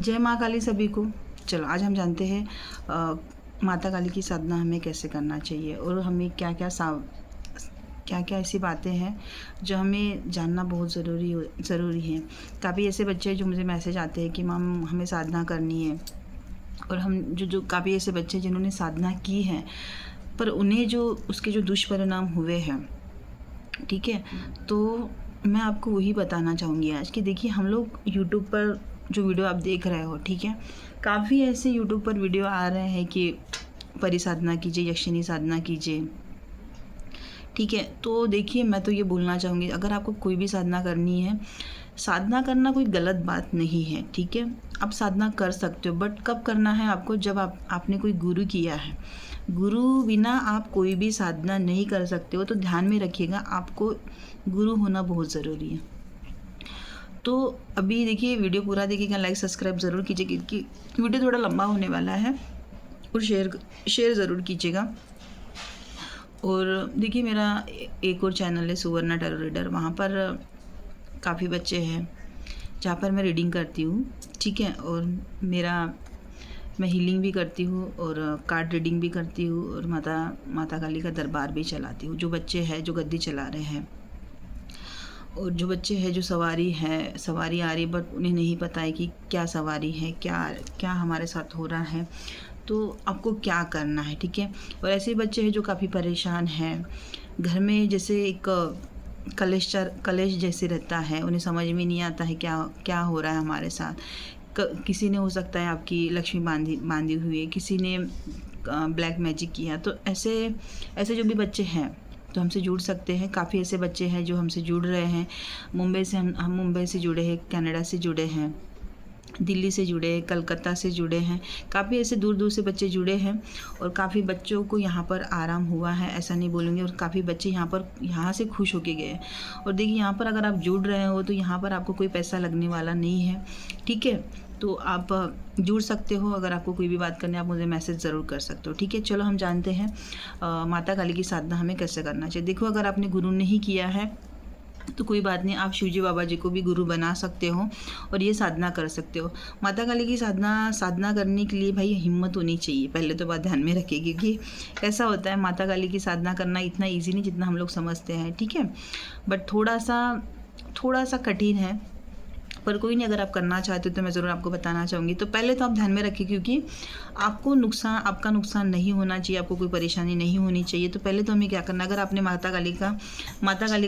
जय माँ काली सभी को। चलो आज हम जानते हैं माता काली की साधना हमें कैसे करना चाहिए और हमें क्या क्या ऐसी बातें हैं जो हमें जानना बहुत ज़रूरी है। काफ़ी ऐसे बच्चे जो मुझे मैसेज आते हैं कि मैम हमें साधना करनी है, और हम जो काफ़ी ऐसे बच्चे जिन्होंने साधना की है पर उन्हें जो उसके जो दुष्परिणाम हुए हैं, ठीक है, तो मैं आपको वही बताना चाहूँगी आज कि देखिए हम लोग यूट्यूब पर जो वीडियो आप देख रहे हो, ठीक है, काफ़ी ऐसे यूट्यूब पर वीडियो आ रहे हैं कि परिसाधना कीजिए, यक्षिणी साधना कीजिए, ठीक है। तो देखिए मैं तो ये बोलना चाहूँगी, अगर आपको कोई भी साधना करनी है, साधना करना कोई गलत बात नहीं है, ठीक है। आप साधना कर सकते हो, बट कब करना है आपको, जब आपने कोई गुरु किया है। गुरु बिना आप कोई भी साधना नहीं कर सकते हो, तो ध्यान में रखिएगा आपको गुरु होना बहुत ज़रूरी है। तो अभी देखिए वीडियो पूरा देखिएगा, लाइक सब्सक्राइब ज़रूर कीजिए क्योंकि वीडियो थोड़ा लंबा होने वाला है, और शेयर ज़रूर कीजिएगा। और देखिए मेरा एक और चैनल है सुवर्णा टैरो रीडर, वहाँ पर काफ़ी बच्चे हैं जहाँ पर मैं रीडिंग करती हूँ, ठीक है। और मैं हीलिंग भी करती हूँ और कार्ड रीडिंग भी करती हूँ, और माता काली का दरबार भी चलाती हूँ। जो बच्चे हैं जो गद्दी चला रहे हैं, और जो बच्चे हैं जो सवारी आ रही है बट उन्हें नहीं पता है कि क्या सवारी है, क्या हमारे साथ हो रहा है, तो आपको क्या करना है, ठीक है। और ऐसे बच्चे हैं जो काफ़ी परेशान हैं, घर में जैसे एक कलेश जैसे रहता है, उन्हें समझ में नहीं आता है क्या हो रहा है हमारे साथ। किसी ने हो सकता है आपकी लक्ष्मी बांधी हुई है, किसी ने ब्लैक मैजिक किया। तो ऐसे जो भी बच्चे हैं तो हमसे जुड़ सकते हैं। काफ़ी ऐसे बच्चे हैं जो हमसे जुड़ रहे हैं। मुंबई से हम मुंबई से जुड़े हैं, कनाडा से जुड़े हैं, दिल्ली से जुड़े हैं, कलकत्ता से जुड़े हैं। काफ़ी ऐसे दूर दूर से बच्चे जुड़े हैं, और काफ़ी बच्चों को यहाँ पर आराम हुआ है, ऐसा नहीं बोलूँगी। और काफ़ी बच्चे यहाँ से खुश होके गए। और देखिए यहाँ पर अगर आप जुड़ रहे हो तो यहाँ पर आपको कोई पैसा लगने वाला नहीं है, ठीक है। तो आप जुड़ सकते हो। अगर आपको कोई भी बात करनी है आप मुझे मैसेज ज़रूर कर सकते हो, ठीक है। चलो हम जानते हैं माता काली की साधना हमें कैसे करना चाहिए। देखो अगर आपने गुरु नहीं किया है तो कोई बात नहीं, आप शिवजी बाबा जी को भी गुरु बना सकते हो और ये साधना कर सकते हो। माता काली की साधना करने के लिए भाई हिम्मत होनी चाहिए, पहले तो बात ध्यान में रखिए, क्योंकि कैसा होता है माता काली की साधना करना इतना ईजी नहीं जितना हम लोग समझते हैं, ठीक है। बट थोड़ा सा कठिन है, पर कोई नहीं, अगर आप करना चाहते हो तो मैं ज़रूर आपको बताना चाहूँगी। तो पहले तो आप ध्यान में रखिए, क्योंकि आपका नुकसान नहीं होना चाहिए, आपको कोई परेशानी नहीं होनी चाहिए। तो पहले तो हमें क्या करना है, अगर आपने माता काली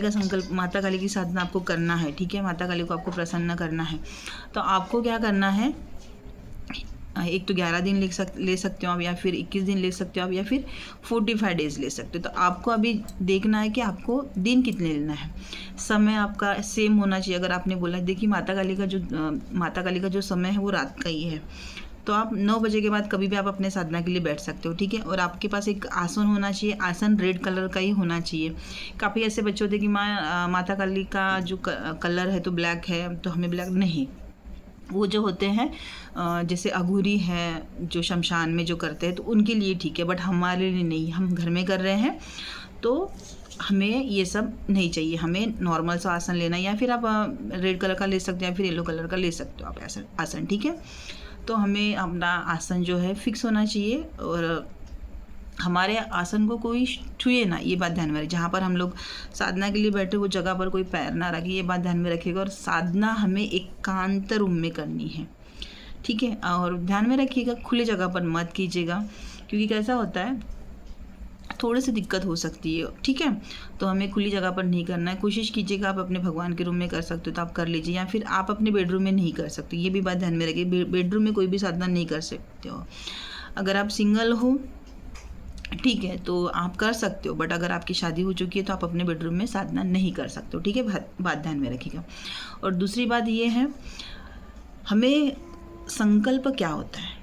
का संकल्प, माता काली की साधना आपको करना है, ठीक है, माता काली को आपको प्रसन्न करना है, तो आपको क्या करना है, एक तो 11 दिन ले सकते हो आप, या फिर 21 दिन ले सकते हो आप, या फिर 45 डेज़ ले सकते हो। तो आपको अभी देखना है कि आपको दिन कितने लेना है। समय आपका सेम होना चाहिए। अगर आपने बोला, देखिए माता काली का जो समय है वो रात का ही है, तो आप 9 बजे के बाद कभी भी आप अपने साधना के लिए बैठ सकते हो, ठीक है। और आपके पास एक आसन होना चाहिए, आसन रेड कलर का ही होना चाहिए। काफ़ी ऐसे बच्चे होते हैं कि माता काली का जो कलर है तो ब्लैक है, तो हमें ब्लैक नहीं, वो जो होते हैं जैसे अघूरी है जो शमशान में जो करते हैं तो उनके लिए ठीक है, बट हमारे लिए नहीं। हम घर में कर रहे हैं तो हमें ये सब नहीं चाहिए, हमें नॉर्मल सा आसन लेना है, या फिर आप रेड कलर का ले सकते हो या फिर येलो कलर का ले सकते हो आप आसन, ठीक है। तो हमें अपना आसन जो है फिक्स होना चाहिए, और हमारे आसन को कोई छुए ना, ये बात ध्यान में रखिए। जहाँ पर हम लोग साधना के लिए बैठे वो जगह पर कोई पैर ना रखे, ये बात ध्यान में रखिएगा। और साधना हमें एकांत रूम में करनी है, ठीक है। और ध्यान में रखिएगा खुली जगह पर मत कीजिएगा, क्योंकि कैसा होता है थोड़ी सी दिक्कत हो सकती है, ठीक है। तो हमें खुली जगह पर नहीं करना है। कोशिश कीजिएगा आप अपने भगवान के रूम में कर सकते हो तो आप कर लीजिए, या फिर आप अपने बेडरूम में नहीं कर सकते, ये भी बात ध्यान में रखिए। बेडरूम में कोई भी साधना नहीं कर सकते हो। अगर आप सिंगल हो, ठीक है, तो आप कर सकते हो, बट अगर आपकी शादी हो चुकी है तो आप अपने बेडरूम में साधना नहीं कर सकते हो, ठीक है। बात ध्यान में रखिएगा। और दूसरी बात ये है, हमें संकल्प क्या होता है,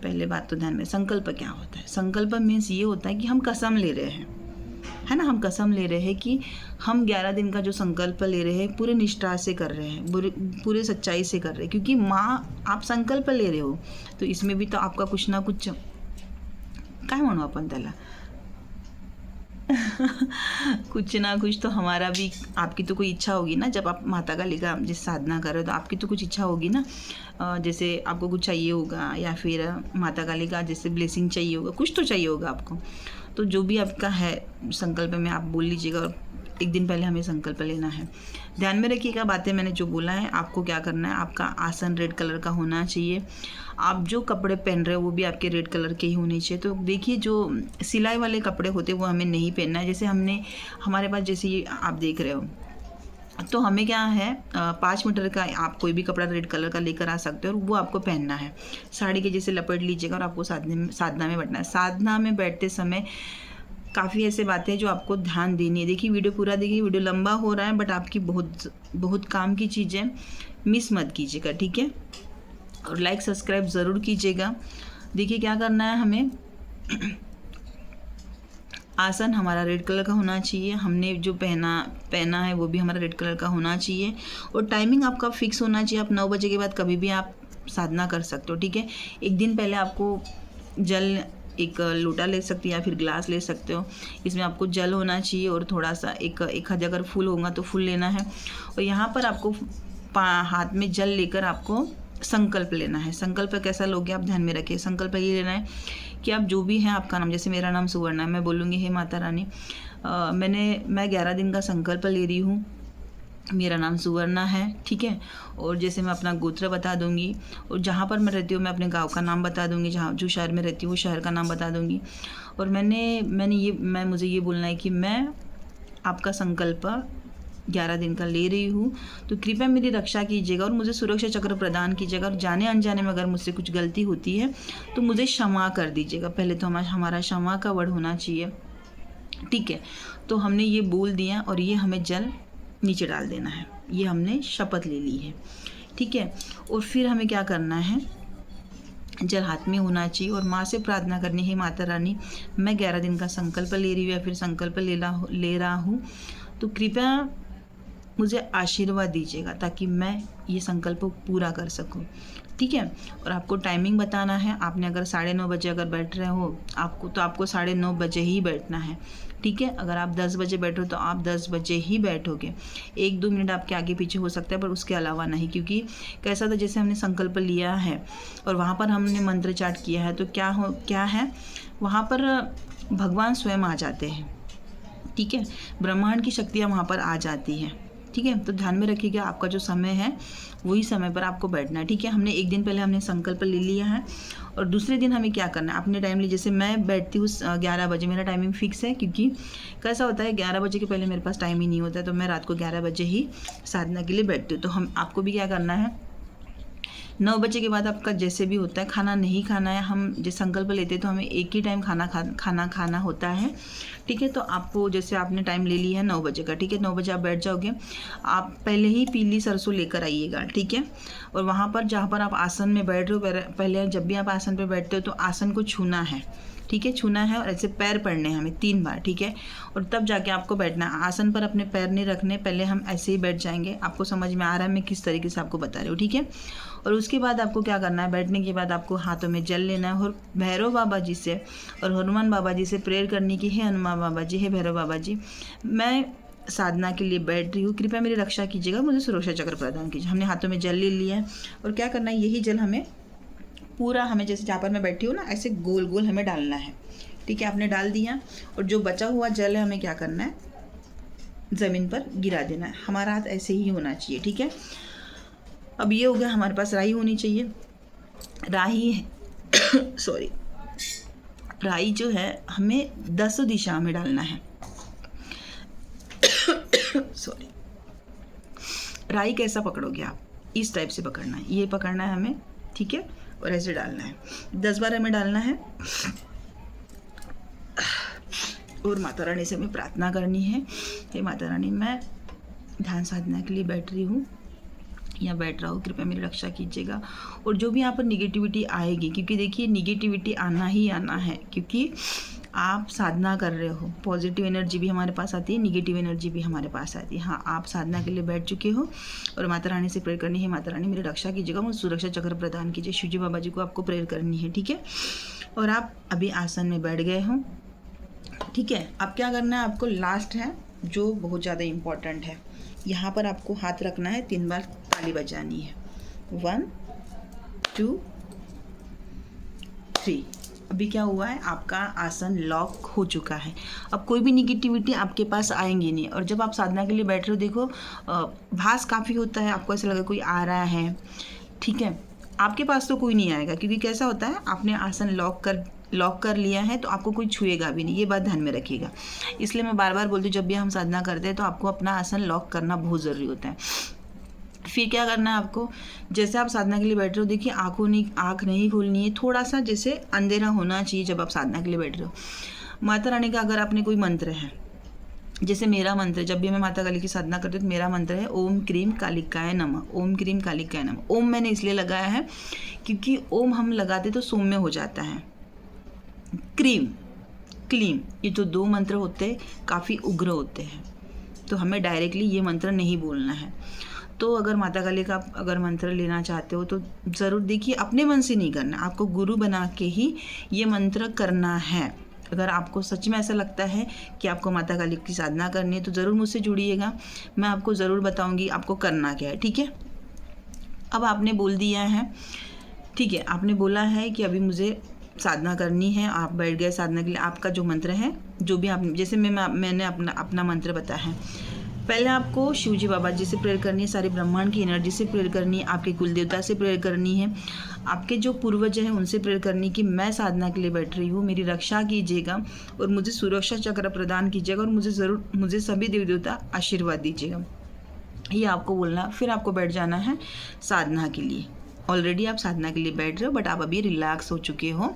पहले बात तो ध्यान में, संकल्प क्या होता है। संकल्प मीन्स ये होता है कि हम कसम ले रहे हैं, है ना, हम कसम ले रहे हैं कि हम 11 दिन का जो संकल्प ले रहे हैं पूरे निष्ठा से कर रहे हैं, पूरे सच्चाई से कर रहे हैं, क्योंकि माँ आप संकल्प ले रहे हो तो इसमें भी तो आपका कुछ ना कुछ, काय म्हणू आपण त्याला, कुछ ना कुछ तो हमारा भी, आपकी तो कोई इच्छा होगी ना, जब आप माता काली का जिस साधना कर रहे हो तो आपकी तो कुछ इच्छा होगी ना। जैसे आपको कुछ चाहिए होगा, या फिर माता काली का जैसे ब्लेसिंग चाहिए होगा, कुछ तो चाहिए होगा आपको। तो जो भी आपका है संकल्प में आप बोल लीजिएगा, और एक दिन पहले हमें संकल्प लेना है। ध्यान में रखिएगा बातें मैंने जो बोला है। आपको क्या करना है, आपका आसन रेड कलर का होना चाहिए। आप जो कपड़े पहन रहे हो वो भी आपके रेड कलर के ही होने चाहिए। तो देखिए, जो सिलाई वाले कपड़े होते हैं वो हमें नहीं पहनना है। जैसे हमारे पास जैसे ये आप देख रहे हो, तो हमें क्या है 5 मीटर का आप कोई भी कपड़ा रेड कलर का लेकर आ सकते हो और वो आपको पहनना है। साड़ी के जैसे लपेट लीजिएगा और आपको साधना में बैठना है। साधना में बैठते समय काफ़ी ऐसे बातें हैं जो आपको ध्यान देनी है। देखिए, वीडियो पूरा देखिए, वीडियो लंबा हो रहा है बट आपकी बहुत बहुत काम की चीज़ें मिस मत कीजिएगा, ठीक है। और लाइक सब्सक्राइब ज़रूर कीजिएगा। देखिए क्या करना है हमें, आसन हमारा रेड कलर का होना चाहिए, हमने जो पहना है वो भी हमारा रेड कलर का होना चाहिए, और टाइमिंग आपका फिक्स होना चाहिए। आप 9 बजे के बाद कभी भी आप साधना कर सकते हो, ठीक है। एक दिन पहले आपको जल, एक लोटा ले सकते हो या फिर ग्लास ले सकते हो। इसमें आपको जल होना चाहिए और थोड़ा सा एक आध अगर फूल होगा तो फूल लेना है। और यहाँ पर आपको हाथ में जल लेकर आपको संकल्प लेना है। संकल्प कैसा लोगे आप ध्यान में रखिए। संकल्प ये लेना है कि आप जो भी हैं, आपका नाम, जैसे मेरा नाम सुवर्णा है, मैं बोलूँगी हे माता रानी, मैं 11 दिन का संकल्प ले रही हूँ, मेरा नाम सुवर्णा है, ठीक है। और जैसे मैं अपना गोत्र बता दूंगी, और जहाँ पर मैं रहती हूँ मैं अपने गांव का नाम बता दूंगी, जहाँ जो शहर में रहती हूँ वो शहर का नाम बता दूंगी। और मुझे ये बोलना है कि मैं आपका संकल्प 11 दिन का ले रही हूँ, तो कृपया मेरी रक्षा कीजिएगा और मुझे सुरक्षा चक्र प्रदान कीजिएगा। और जाने अनजाने में अगर मुझसे कुछ गलती होती है तो मुझे क्षमा कर दीजिएगा। पहले तो हमारा क्षमा का वर्ड होना चाहिए, ठीक है। तो हमने ये बोल दिया और ये हमें जल नीचे डाल देना है, ये हमने शपथ ले ली है, ठीक है। और फिर हमें क्या करना है, जल हाथ में होना चाहिए और माँ से प्रार्थना करनी है, माता रानी मैं 11 दिन का संकल्प ले रही हूँ या फिर संकल्प ले रहा हूँ, तो कृपया मुझे आशीर्वाद दीजिएगा ताकि मैं ये संकल्प पूरा कर सकूं, ठीक है। और आपको टाइमिंग बताना है। आपने अगर 9:30 बजे अगर बैठ रहे हो आपको 9:30 बजे ही बैठना है, ठीक है। अगर आप 10 बजे बैठो तो आप 10 बजे ही बैठोगे। 1-2 मिनट आपके आगे पीछे हो सकता है पर उसके अलावा नहीं, क्योंकि कैसा था, जैसे हमने संकल्प लिया है और वहाँ पर हमने मंत्र चाट किया है, तो क्या है वहाँ पर भगवान स्वयं आ जाते हैं, ठीक है। ब्रह्मांड की शक्तियाँ वहाँ पर आ जाती हैं, ठीक है। तो ध्यान में रखिएगा, आपका जो समय है वही समय पर आपको बैठना है, ठीक है। हमने एक दिन पहले हमने संकल्प ले लिया है और दूसरे दिन हमें क्या करना है, अपने टाइम लिए, जैसे मैं बैठती हूँ 11 बजे, मेरा टाइमिंग फिक्स है, क्योंकि कैसा होता है 11 बजे के पहले मेरे पास टाइम ही नहीं होता है, तो मैं रात को 11 बजे ही साधना के लिए बैठती हूँ। तो आपको भी क्या करना है, 9 बजे के बाद आपका जैसे भी होता है खाना नहीं खाना है। हम जैसे संकल्प लेते हैं तो हमें एक ही टाइम खाना होता है, ठीक है। तो आपको जैसे आपने टाइम ले लिया है 9 बजे का, ठीक है, 9 बजे आप बैठ जाओगे। आप पहले ही पीली सरसों लेकर आइएगा, ठीक है। और वहाँ पर जहाँ पर आप आसन में बैठ रहे हो, पहले जब भी आप आसन पर बैठते हो तो आसन को छूना है, ठीक है, छूना है। और ऐसे पैर पड़ने हैं हमें 3 बार, ठीक है। और तब जाके आपको बैठना है। आसन पर अपने पैर नहीं रखने, पहले हम ऐसे ही बैठ जाएंगे। आपको समझ में आ रहा है मैं किस तरीके से आपको बता रही हूँ, ठीक है। और उसके बाद आपको क्या करना है, बैठने के बाद आपको हाथों में जल लेना है और भैरव बाबा जी से और हनुमान बाबा जी से प्रेयर करनी की है, हनुमान बाबा जी, है भैरव बाबा जी, मैं साधना के लिए बैठ रही हूँ, कृपया मेरी रक्षा कीजिएगा, मुझे सुरक्षा चक्र प्रदान कीजिए। हमने हाथों में जल ले लिया है और क्या करना है, यही जल हमें पूरा, हमें जैसे जहाँ पर मैं बैठी हूँ ना, ऐसे गोल गोल हमें डालना है, ठीक है। आपने डाल दिया और जो बचा हुआ जल है हमें क्या करना है, ज़मीन पर गिरा देना है। हमारा हाथ ऐसे ही होना चाहिए, ठीक है। अब ये हो गया, हमारे पास राई होनी चाहिए। राई सॉरी, राई जो है हमें 10 दिशा में डालना है। सॉरी, राई कैसा पकड़ोगे आप, इस टाइप से पकड़ना है, ये पकड़ना है हमें, ठीक है। और ऐसे डालना है, 10 बार हमें डालना है। और माता रानी से हमें प्रार्थना करनी है, हे माता रानी मैं ध्यान साधना के लिए बैठ रही हूँ या बैठ रहा हूँ, कृपया मेरी रक्षा कीजिएगा। और जो भी यहाँ पर निगेटिविटी आएगी, क्योंकि देखिए निगेटिविटी आना ही आना है, क्योंकि आप साधना कर रहे हो, पॉजिटिव एनर्जी भी हमारे पास आती है, निगेटिव एनर्जी भी हमारे पास आती है। हाँ, आप साधना के लिए बैठ चुके हो और माता रानी से प्रेयर करनी है, माता रानी मेरी रक्षा कीजिएगा, मुझे सुरक्षा चक्र प्रदान कीजिए। शिवजी बाबा जी को आपको प्रेयर करनी है, ठीक है। और आप अभी आसन में बैठ गए हो ठीक है। अब क्या करना है आपको, लास्ट है जो बहुत ज़्यादा इम्पॉर्टेंट है। यहाँ पर आपको हाथ रखना है, 3 बार ताली बजानी है, 1 2 3। अभी क्या हुआ है, आपका आसन लॉक हो चुका है। अब कोई भी निगेटिविटी आपके पास आएंगी नहीं। और जब आप साधना के लिए बैठ रहे हो, देखो भास काफ़ी होता है, आपको ऐसा लगा कोई आ रहा है, ठीक है। आपके पास तो कोई नहीं आएगा, क्योंकि कैसा होता है, आपने आसन लॉक कर लिया है, तो आपको कोई छुएगा भी नहीं, ये बात ध्यान में रखिएगा। इसलिए मैं बार बार बोलती हूँ, जब भी हम साधना करते हैं तो आपको अपना आसन लॉक करना बहुत ज़रूरी होता है। फिर क्या करना है आपको, जैसे आप साधना के लिए बैठ रहे हो, देखिए आँख नहीं खोलनी है, थोड़ा सा जैसे अंधेरा होना चाहिए जब आप साधना के लिए बैठ रहे हो। माता रानी का अगर आपने कोई मंत्र है, जैसे मेरा मंत्र, जब भी मैं माता काली की साधना करती हूँ तो मेरा मंत्र है ओम क्रीम कालिकाय नमः, ओम क्रीम कालिकाय नमः। ओम मैंने इसलिए लगाया है क्योंकि ओम हम लगाते तो सौम्य हो जाता है, क्रीम क्लीम, ये जो 2 मंत्र होते हैं काफ़ी उग्र होते हैं, तो हमें डायरेक्टली ये मंत्र नहीं बोलना है। तो अगर माता काली का अगर मंत्र लेना चाहते हो तो ज़रूर देखिए, अपने मन से नहीं करना, आपको गुरु बना के ही ये मंत्र करना है। अगर आपको सच में ऐसा लगता है कि आपको माता काली की साधना करनी है तो ज़रूर मुझसे जुड़िएगा, मैं आपको ज़रूर बताऊंगी आपको करना क्या है, ठीक है। अब आपने बोल दिया है, ठीक है, आपने बोला है कि अभी मुझे साधना करनी है, आप बैठ गए साधना के लिए। आपका जो मंत्र है, जो भी आप, जैसे मैंने अपना मंत्र बताया है, पहले आपको शिवजी बाबा जी से प्रेयर करनी है, सारे ब्रह्मांड की एनर्जी से प्रेयर करनी है, आपके कुल देवता से प्रेयर करनी है, आपके जो पूर्वज हैं उनसे प्रेयर करनी कि मैं साधना के लिए बैठ रही हूँ, मेरी रक्षा कीजिएगा और मुझे सुरक्षा चक्र प्रदान कीजिएगा और मुझे सभी देवी देवता आशीर्वाद दीजिएगा, ये आपको बोलना। फिर आपको बैठ जाना है साधना के लिए। ऑलरेडी आप साधना के लिए बैठ रहे हो, बट आप अभी रिलैक्स हो चुके हो,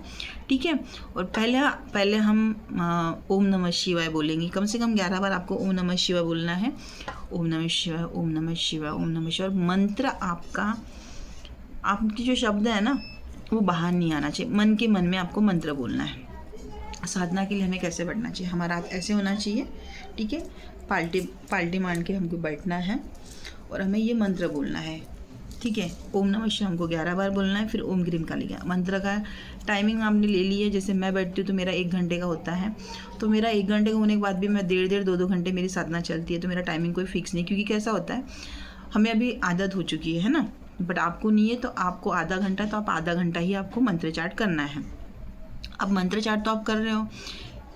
ठीक है। और पहले हम ओम नमः शिवाय बोलेंगे, कम से कम 11 बार आपको ओम नमः शिवाय बोलना है। ओम नमः शिवाय, ओम नमः शिवाय, ओम नमः शिवाय। मंत्र आपकी जो शब्द है ना, वो बाहर नहीं आना चाहिए, मन के मन में आपको मंत्र बोलना है। साधना के लिए हमें कैसे बैठना चाहिए, हमारा हाथ ऐसे होना चाहिए, ठीक है, पाल्टी मान के हमको बैठना है और हमें ये मंत्र बोलना है, ठीक है। ओम नमः शिवाय हमको 11 बार बोलना है। फिर ओम ग्रीम कालिका। मंत्र का टाइमिंग आपने ले ली है, जैसे मैं बैठती हूँ तो मेरा 1 घंटे का होता है, तो मेरा 1 घंटे का होने के बाद भी मैं 1.5 2 घंटे मेरी साधना चलती है, तो मेरा टाइमिंग कोई फिक्स नहीं, क्योंकि कैसा होता है, हमें अभी आदत हो चुकी है ना, बट आपको नहीं है, तो आपको आधा घंटा, तो आप आधा घंटा ही आपको मंत्र चाट करना है। अब मंत्र चाट तो आप कर रहे हो,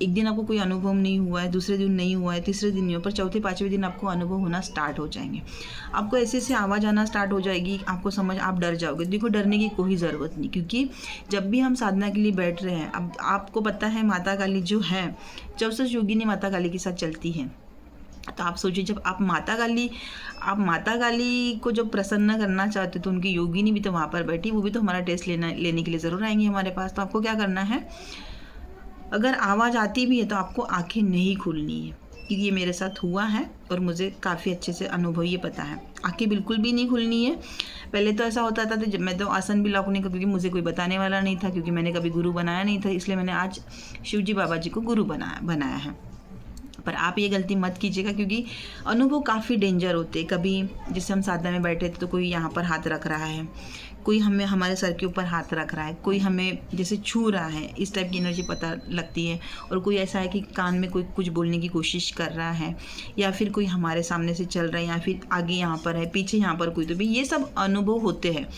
एक दिन आपको कोई अनुभव नहीं हुआ है, दूसरे दिन नहीं हुआ है, तीसरे दिन नहीं हुआ, पर चौथे 5वें दिन आपको अनुभव होना स्टार्ट हो जाएंगे। आपको ऐसे ऐसे आवाज़ आना स्टार्ट हो जाएगी, आपको समझ, आप डर जाओगे। देखो, डरने की कोई ज़रूरत नहीं, क्योंकि जब भी हम साधना के लिए बैठ रहे हैं, अब आपको पता है माता काली जो है 64 योगिनी माता काली के साथ चलती है, तो आप सोचिए, जब आप माता काली को जब प्रसन्न करना चाहते हो, तो उनकी योगिनी भी तो वहाँ पर बैठी, वो भी तो हमारा टेस्ट लेने के लिए ज़रूर आएंगी हमारे पास। तो आपको क्या करना है, अगर आवाज़ आती भी है तो आपको आंखें नहीं खोलनी है, क्योंकि ये मेरे साथ हुआ है और मुझे काफ़ी अच्छे से अनुभव ये पता है। आंखें बिल्कुल भी नहीं खुलनी है। पहले तो ऐसा होता था, तो जब मैं तो आसन भी लॉक नहीं कर, क्योंकि मुझे कोई बताने वाला नहीं था, क्योंकि मैंने कभी गुरु बनाया नहीं था, इसलिए मैंने आज शिवजी बाबा जी को गुरु बनाया है। पर आप ये गलती मत कीजिएगा, क्योंकि अनुभव काफ़ी डेंजर होते हैं। कभी जैसे हम साधना में बैठे थे तो कोई यहाँ पर हाथ रख रहा है, कोई हमें हमारे सर के ऊपर हाथ रख रहा है, कोई हमें जैसे छू रहा है, इस टाइप की एनर्जी पता लगती है। और कोई ऐसा है कि कान में कोई कुछ बोलने की कोशिश कर रहा है, या फिर कोई हमारे सामने से चल रहा है, या फिर आगे यहाँ पर है, पीछे यहाँ पर कोई, तो भी ये सब अनुभव होते हैं।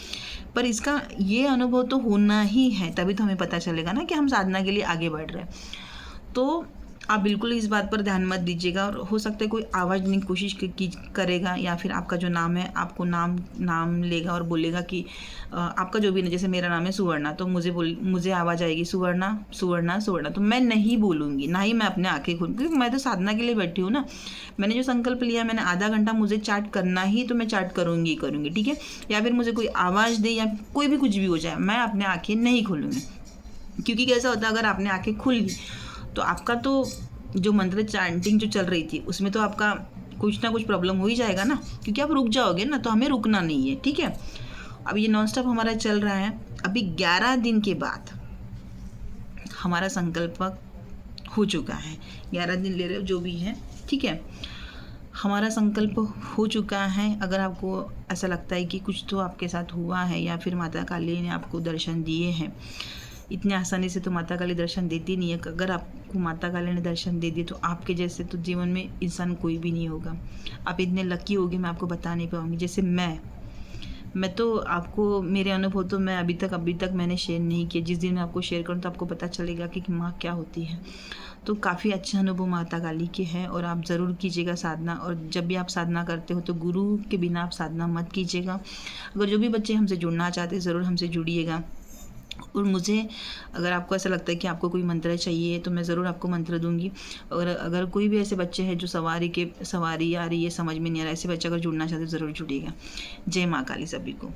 पर इसका ये अनुभव तो होना ही है, तभी तो हमें पता चलेगा ना कि हम साधना के लिए आगे बढ़ रहे हैं। तो आप बिल्कुल इस बात पर ध्यान मत दीजिएगा। और हो सकता है कोई आवाज़ देने की कोशिश करेगा, या फिर आपका जो नाम है, आपको नाम लेगा और बोलेगा कि आपका जो भी, जैसे मेरा नाम है सुवर्णा, तो मुझे आवाज़ आएगी सुवर्णा सुवर्णा सुवर्णा, तो मैं नहीं बोलूँगी, ना ही मैं अपने आँखें खोलूँगी, क्योंकि मैं तो साधना के लिए बैठी हूँ ना। मैंने जो संकल्प लिया, मैंने आधा घंटा मुझे चाट करना ही, तो मैं चाट करूँगी, ठीक है। या फिर मुझे कोई आवाज़ दे या कोई भी कुछ भी हो जाए, मैं अपने आँखें नहीं खोलूँगी, क्योंकि कैसा होता है, अगर आपने आँखें खुल ली तो आपका तो जो मंत्र चैंटिंग जो चल रही थी उसमें तो आपका कुछ ना कुछ प्रॉब्लम हो ही जाएगा ना, क्योंकि आप रुक जाओगे ना, तो हमें रुकना नहीं है, ठीक है। अब ये नॉन स्टॉप हमारा चल रहा है। अभी 11 दिन के बाद हमारा संकल्प हो चुका है, 11 दिन ले रहे हो जो भी है, ठीक है, हमारा संकल्प हो चुका है। अगर आपको ऐसा लगता है कि कुछ तो आपके साथ हुआ है, या फिर माता काली ने आपको दर्शन दिए हैं, इतनी आसानी से तो माता काली दर्शन देती नहीं है। अगर आपको माता काली ने दर्शन दे दिए तो आपके जैसे तो जीवन में इंसान कोई भी नहीं होगा। आप इतने लकी होगे, मैं आपको बता नहीं पाऊँगी। जैसे मैं तो आपको मेरे अनुभव तो मैं अभी तक मैंने शेयर नहीं किए। जिस दिन मैं आपको शेयर करूँ तो आपको पता चलेगा कि माँ क्या होती है। तो काफ़ी अच्छे अनुभव माता काली के हैं और आप ज़रूर कीजिएगा साधना। और जब भी आप साधना करते हो तो गुरु के बिना आप साधना मत कीजिएगा। अगर जो भी बच्चे हमसे जुड़ना चाहते हैं ज़रूर हमसे जुड़िएगा। और मुझे अगर आपको ऐसा लगता है कि आपको कोई मंत्र चाहिए तो मैं ज़रूर आपको मंत्र दूंगी। और अगर कोई भी ऐसे बच्चे हैं जो सवारी आ रही है समझ में नहीं आ रहा, ऐसे बच्चे अगर जुड़ना चाहते हैं ज़रूर जुड़िएगा। जय माँ काली सभी को।